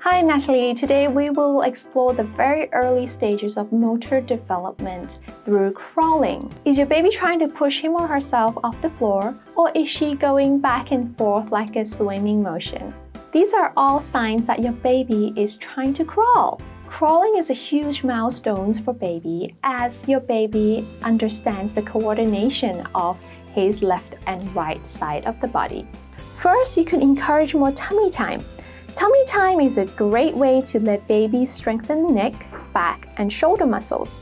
Hi, I'm Natalie. Today we will explore the very early stages of motor development through crawling. Is your baby trying to push him or herself off the floor, or is she going back and forth like a swimming motion? These are all signs that your baby is trying to crawl. Crawling is a huge milestone for baby as your baby understands the coordination of his left and right side of the body. First, you can encourage more tummy time. Tummy time is a great way to let babies strengthen neck, back, and shoulder muscles.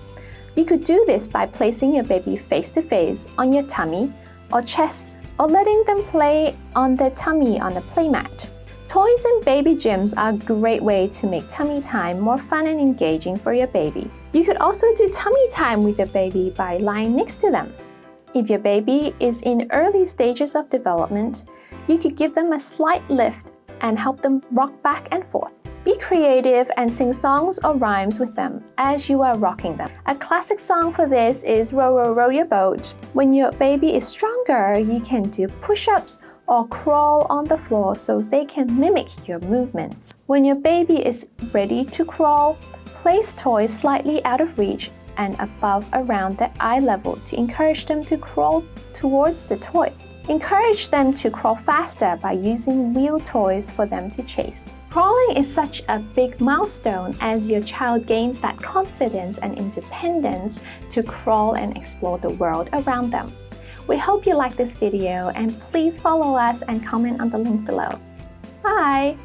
You could do this by placing your baby face-to-face on your tummy or chest, or letting them play on their tummy on a playmat. Toys and baby gyms are a great way to make tummy time more fun and engaging for your baby. You could also do tummy time with your baby by lying next to them. If your baby is in early stages of development, you could give them a slight lift and help them rock back and forth. Be creative and sing songs or rhymes with them as you are rocking them. A classic song for this is Row, Row, Row Your Boat. When your baby is stronger, you can do push-ups or crawl on the floor so they can mimic your movements. When your baby is ready to crawl, place toys slightly out of reach and above around their eye level to encourage them to crawl towards the toy. Encourage them to crawl faster by using wheel toys for them to chase. Crawling is such a big milestone as your child gains that confidence and independence to crawl and explore the world around them. We hope you like this video and please follow us and comment on the link below. Bye!